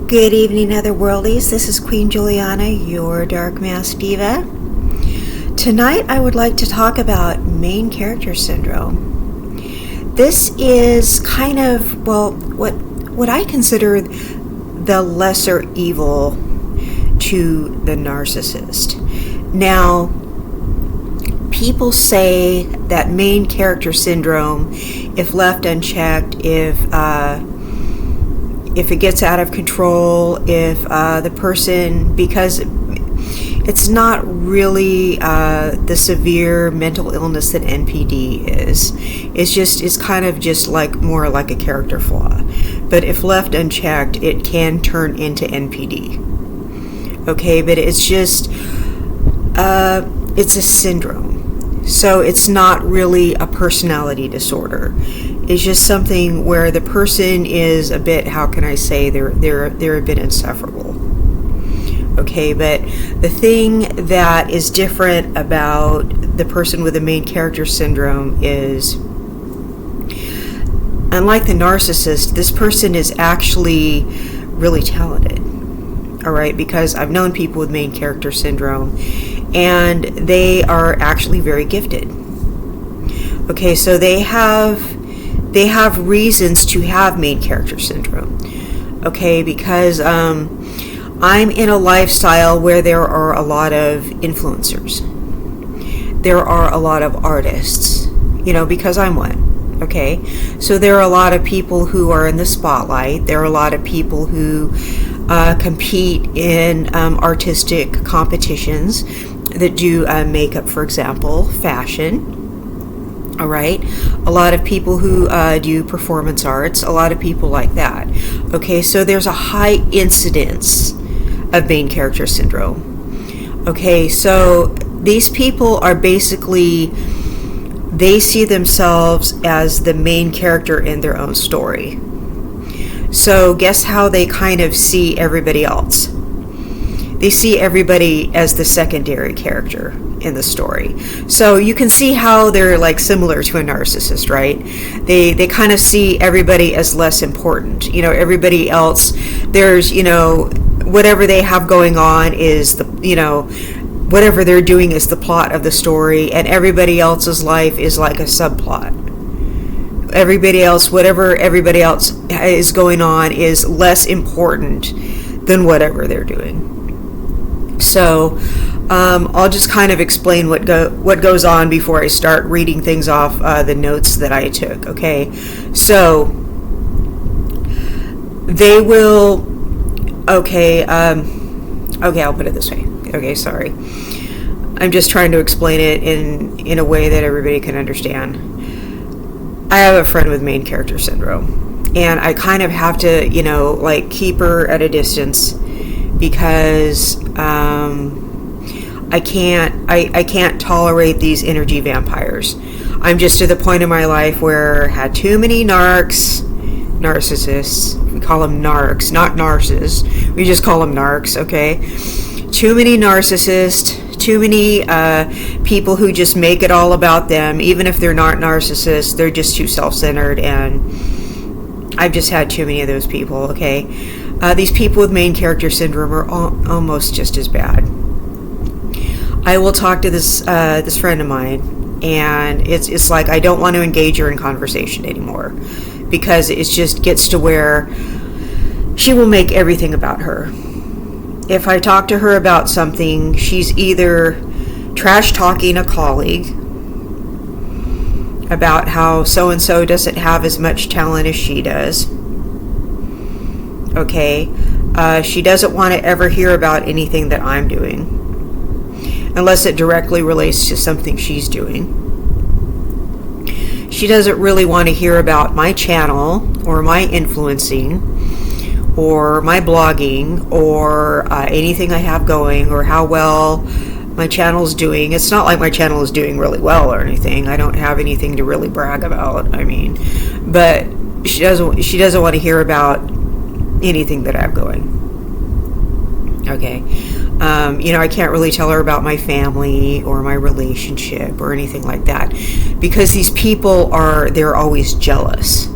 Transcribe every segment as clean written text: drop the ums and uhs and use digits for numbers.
Good evening, Otherworldies. This is Queen Juliana, your Dark Mask Diva. Tonight I would like to talk about main character syndrome. This is kind of, what I consider the lesser evil to the narcissist. Now, people say that main character syndrome, if left unchecked, if it gets out of control, if the person, because it's not really the severe mental illness that NPD is. It's kind of just like more like a character flaw. But if left unchecked, it can turn into NPD. Okay, but it's just, it's a syndrome. So it's not really a personality disorder. It's just something where the person is a bit, how can I say, they're a bit insufferable. Okay, but the thing that is different about the person with the main character syndrome is, unlike the narcissist, this person is actually really talented. All right, because I've known people with main character syndrome, and they are actually very gifted. Okay, so they have reasons to have main character syndrome. Okay, because I'm in a lifestyle where there are a lot of influencers. There are a lot of artists, because I'm one. Okay, so there are a lot of people who are in the spotlight. There are a lot of people who compete in artistic competitions that do makeup, for example, fashion. All right, a lot of people who do performance arts, a lot of people like that. Okay, so there's a high incidence of main character syndrome. Okay, so these people are basically, they see themselves as the main character in their own story. So guess how they kind of see everybody else? They see everybody as the secondary character in the story. So you can see how they're like similar to a narcissist, right? They kind of see everybody as less important. Everybody else, there's, whatever they have going on is the, whatever they're doing is the plot of the story, and everybody else's life is like a subplot. Everybody else, whatever everybody else is going on is less important than whatever they're doing. So I'll just kind of explain what goes on before I start reading things off the notes that I took. Okay, so they will. Okay, I'll put it this way. Okay, sorry. I'm just trying to explain it in a way that everybody can understand. I have a friend with main character syndrome, and I kind of have to, keep her at a distance because I can't tolerate these energy vampires. I'm just to the point in my life where I had too many narcissists. We call them narcs, not narcissists. We just call them narcs, okay? Too many narcissists, too many people who just make it all about them. Even if they're not narcissists, they're just too self-centered, and I've just had too many of those people, okay? These people with main character syndrome are almost just as bad. I will talk to this friend of mine, and it's like I don't want to engage her in conversation anymore, because it just gets to where she will make everything about her. If I talk to her about something, she's either trash talking a colleague about how so-and-so doesn't have as much talent as she does. Okay, she doesn't want to ever hear about anything that I'm doing, unless it directly relates to something she's doing. She doesn't really want to hear about my channel, or my influencing, or my blogging, or anything I have going, or how well my channel's doing. It's not like my channel is doing really well or anything. I don't have anything to really brag about. But she doesn't want to hear about anything that I have going. Okay. I can't really tell her about my family or my relationship or anything like that, because these people they're always jealous.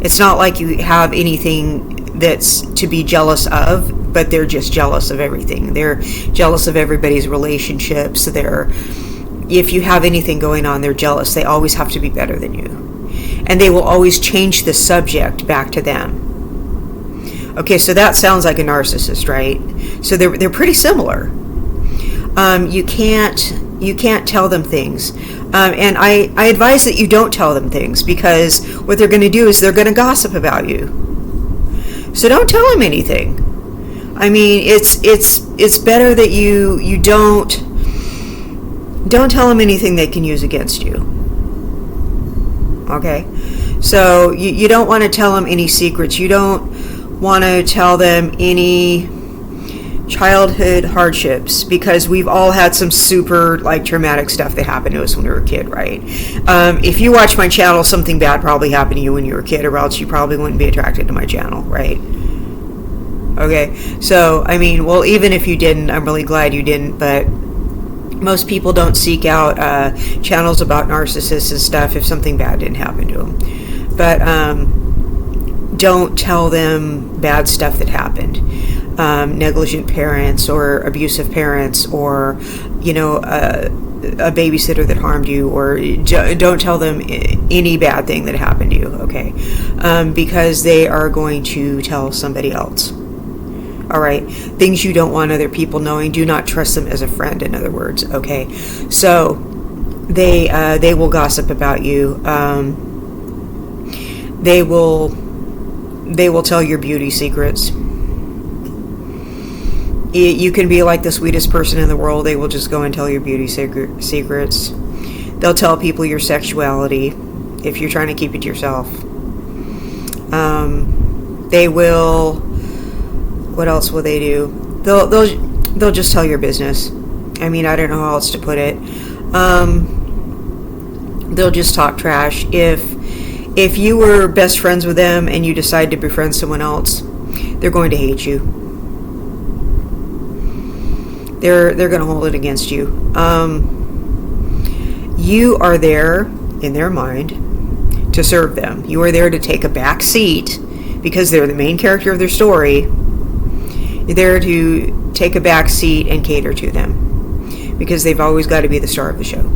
It's not like you have anything that's to be jealous of, but they're just jealous of everything. They're jealous of everybody's relationships. If you have anything going on, they're jealous. They always have to be better than you. And they will always change the subject back to them. Okay, so that sounds like a narcissist, right? So they're pretty similar. You can't tell them things. And I advise that you don't tell them things, because what they're going to do is they're going to gossip about you. So don't tell them anything. I mean, it's better that you don't tell them anything they can use against you. Okay? So you don't want to tell them any secrets. You don't want to tell them any childhood hardships, because we've all had some super traumatic stuff that happened to us when we were a kid, right? If you watch my channel, something bad probably happened to you when you were a kid, or else you probably wouldn't be attracted to my channel, right? Okay, so I mean, well, even if you didn't, I'm really glad you didn't, but most people don't seek out channels about narcissists and stuff if something bad didn't happen to them. But don't tell them bad stuff that happened. Negligent parents, or abusive parents, or a babysitter that harmed you, or don't tell them any bad thing that happened to you, okay? Because they are going to tell somebody else. All right, things you don't want other people knowing. Do not trust them as a friend, in other words, okay? So they will gossip about you. They will tell your beauty secrets. You can be like the sweetest person in the world. They will just go and tell your beauty secrets. They'll tell people your sexuality if you're trying to keep it to yourself. They will. What else will they do? They'll just tell your business. I mean, I don't know how else to put it. They'll just talk trash. If you were best friends with them and you decide to befriend someone else, they're going to hate you. They're going to hold it against you. You are there, in their mind, to serve them. You are there to take a back seat, because they're the main character of their story. You're there to take a back seat and cater to them, because they've always got to be the star of the show.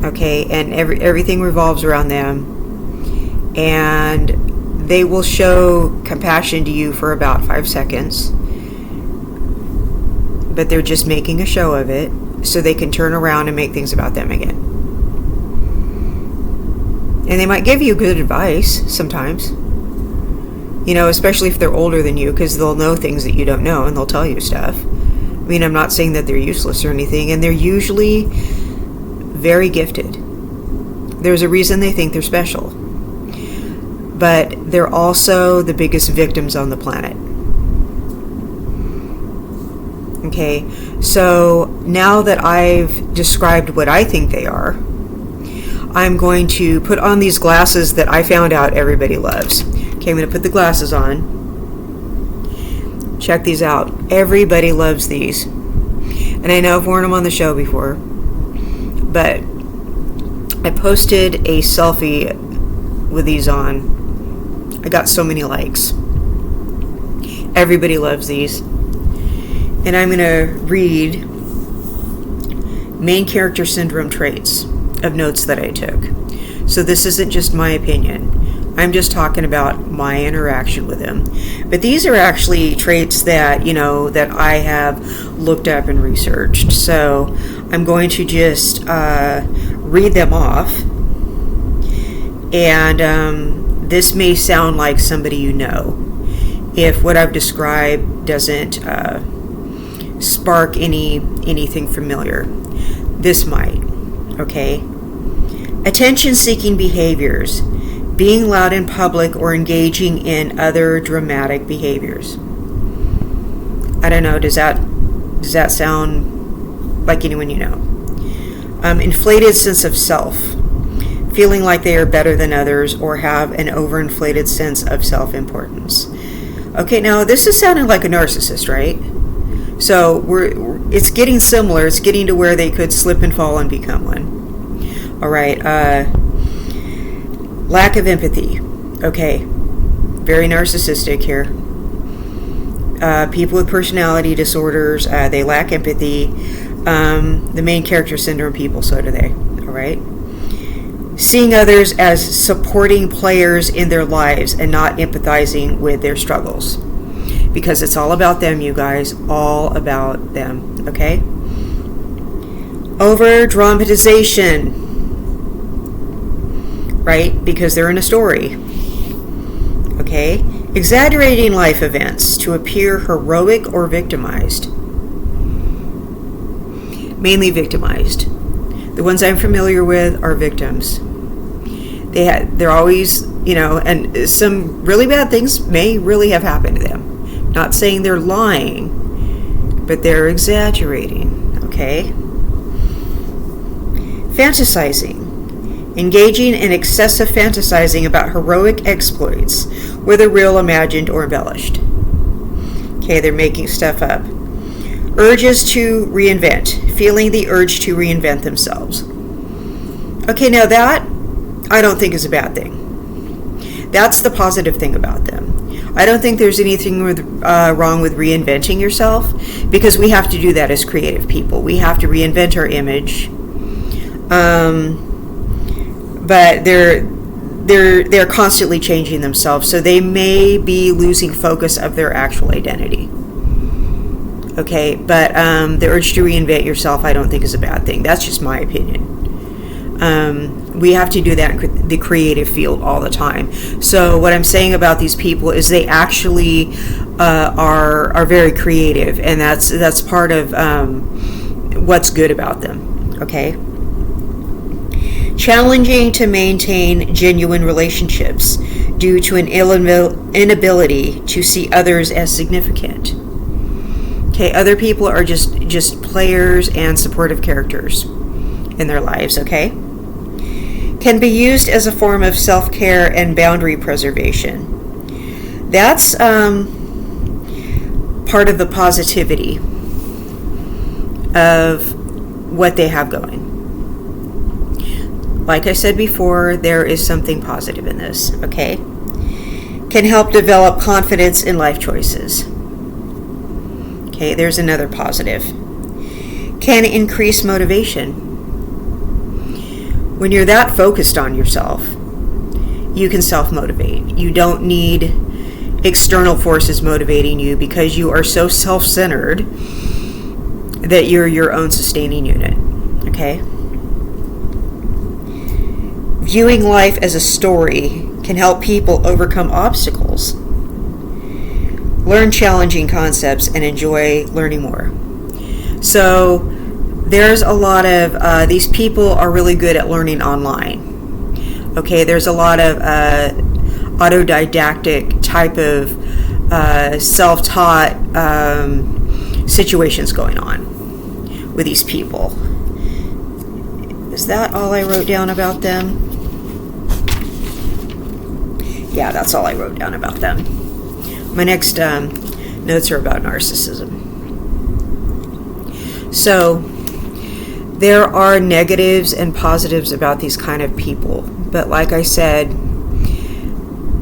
Okay, and everything revolves around them, and they will show compassion to you for about 5 seconds, but they're just making a show of it so they can turn around and make things about them again. And they might give you good advice sometimes, especially if they're older than you, because they'll know things that you don't know, and they'll tell you stuff. I mean, I'm not saying that they're useless or anything, and they're usually very gifted. There's a reason they think they're special. But they're also the biggest victims on the planet. Okay, so now that I've described what I think they are, I'm going to put on these glasses that I found out everybody loves. Okay, I'm going to put the glasses on. Check these out. Everybody loves these. And I know I've worn them on the show before, but I posted a selfie with these on. I got so many likes. Everybody loves these. And I'm going to read main character syndrome traits of notes that I took. So this isn't just my opinion. I'm just talking about my interaction with them. But these are actually traits that, that I have looked up and researched. So I'm going to just read them off. And this may sound like somebody you know, if what I've described doesn't spark anything familiar. This might. Okay. Attention-seeking behaviors, being loud in public or engaging in other dramatic behaviors. I don't know, does that sound like anyone you know? Inflated sense of self, feeling like they are better than others or have an overinflated sense of self-importance. Okay, now this is sounding like a narcissist, right? So it's getting similar. It's getting to where they could slip and fall and become one. All right. Lack of empathy. Okay, very narcissistic here. People with personality disorders, they lack empathy. The main character syndrome people, so do they. All right. Seeing others as supporting players in their lives and not empathizing with their struggles. Because it's all about them, you guys. All about them. Okay? Over dramatization. Right? Because they're in a story. Okay? Exaggerating life events to appear heroic or victimized. Mainly victimized. The ones I'm familiar with are victims. They're always, and some really bad things may really have happened to them. Not saying they're lying, but they're exaggerating, okay? Fantasizing. Engaging in excessive fantasizing about heroic exploits, whether real, imagined, or embellished. Okay, they're making stuff up. Urges to reinvent. Feeling the urge to reinvent themselves. Okay, now that I don't think is a bad thing. That's the positive thing about them. I don't think there's anything wrong with reinventing yourself, because we have to do that as creative people. We have to reinvent our image. But they're constantly changing themselves, so they may be losing focus of their actual identity. Okay, but the urge to reinvent yourself, I don't think is a bad thing. That's just my opinion. We have to do that in the creative field all the time. So what I'm saying about these people is they actually are very creative, and that's part of what's good about them. Okay. Challenging to maintain genuine relationships due to an inability to see others as significant. Okay, other people are just players and supportive characters in their lives, okay? Can be used as a form of self-care and boundary preservation. That's part of the positivity of what they have going. Like I said before, there is something positive in this, okay? Can help develop confidence in life choices. Okay, there's another positive. Can increase motivation. When you're that focused on yourself, you can self-motivate. You don't need external forces motivating you, because you are so self-centered that you're your own sustaining unit, okay? Viewing life as a story can help people overcome obstacles, learn challenging concepts, and enjoy learning more. So there's a lot of, these people are really good at learning online. Okay, there's a lot of autodidactic type of self-taught situations going on with these people. Is that all I wrote down about them? Yeah, that's all I wrote down about them. My next notes are about narcissism. So there are negatives and positives about these kind of people, but like I said,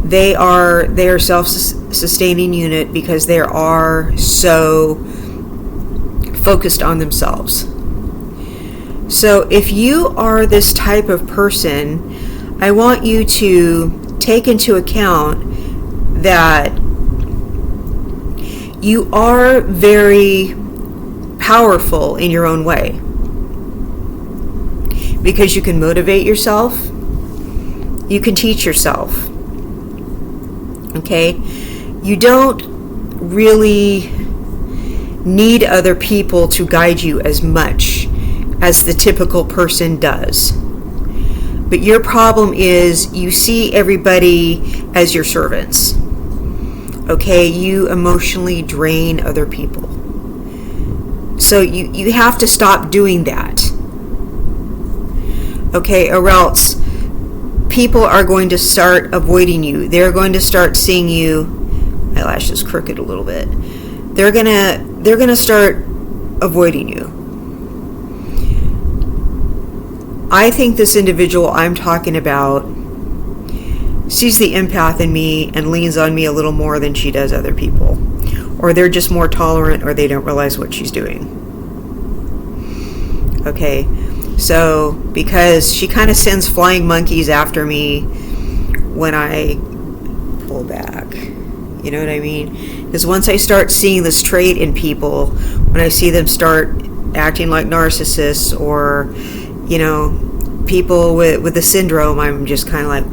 they are self-sustaining unit because they are so focused on themselves. So if you are this type of person, I want you to take into account that you are very powerful in your own way, because you can motivate yourself, you can teach yourself, okay? You don't really need other people to guide you as much as the typical person does. But your problem is you see everybody as your servants. Okay, you emotionally drain other people. So you have to stop doing that. Okay, or else people are going to start avoiding you. They're going to start seeing you. My lash is crooked a little bit. They're gonna start avoiding you. I think this individual I'm talking about sees the empath in me and leans on me a little more than she does other people. Or they're just more tolerant, or they don't realize what she's doing. Okay, so because she kind of sends flying monkeys after me when I pull back. You know what I mean? Because once I start seeing this trait in people, when I see them start acting like narcissists, or, you know, people with the syndrome, I'm just kind of like,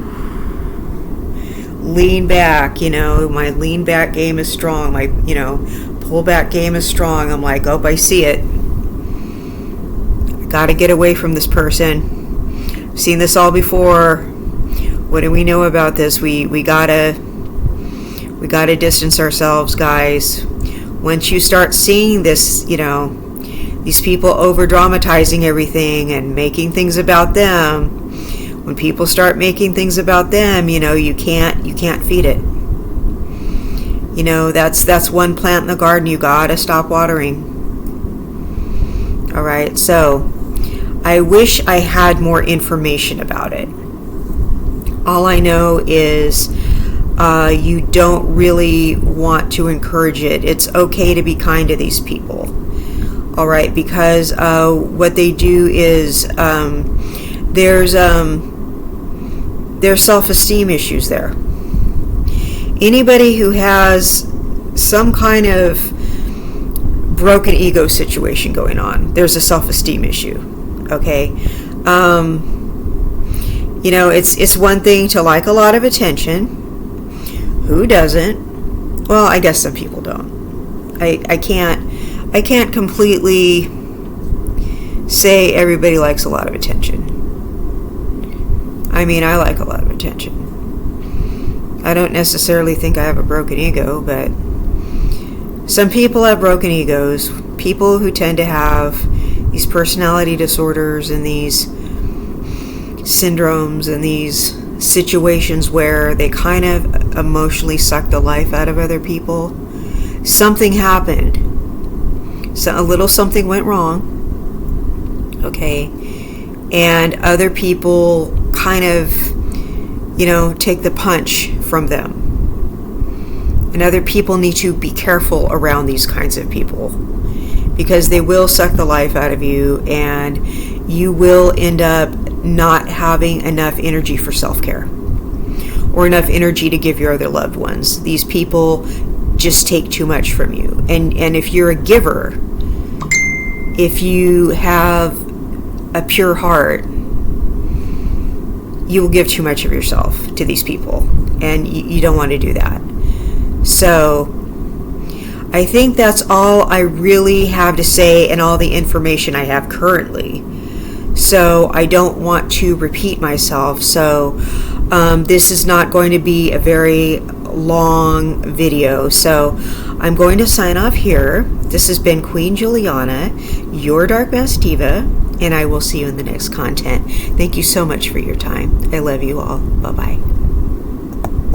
lean back, you know, my lean back game is strong, my, you know, pull back game is strong. I'm like, oh, I see it. I gotta get away from this person. I've seen this all before. What do we know about this? We gotta distance ourselves, guys. Once you start seeing this, you know, these people over dramatizing everything and making things about them, when people start making things about them, you know, you can't feed it. You know, that's one plant in the garden you gotta stop watering. All right, so I wish I had more information about it. All I know is you don't really want to encourage it. It's okay to be kind to these people. All right, because what they do is there's self-esteem issues there. Anybody who has some kind of broken ego situation going on, there's a self-esteem issue. Okay, you know, it's one thing to like a lot of attention. Who doesn't? Well, I guess some people don't. I can't completely say everybody likes a lot of attention. I mean, I like a lot of attention. I don't necessarily think I have a broken ego, but some people have broken egos. People who tend to have these personality disorders and these syndromes and these situations where they kind of emotionally suck the life out of other people. Something happened. So a little something went wrong. Okay. And other people kind of, you know, take the punch from them. And other people need to be careful around these kinds of people, because they will suck the life out of you, and you will end up not having enough energy for self-care or enough energy to give your other loved ones. These people just take too much from you. And if you're a giver, if you have a pure heart, you will give too much of yourself to these people, and you don't want to do that. So I think that's all I really have to say, and all the information I have currently. So I don't want to repeat myself. So this is not going to be a very long video. So I'm going to sign off here. This has been Queen Juliana, your Dark Mask Diva, and I will see you in the next content. Thank you so much for your time. I love you all. Bye-bye.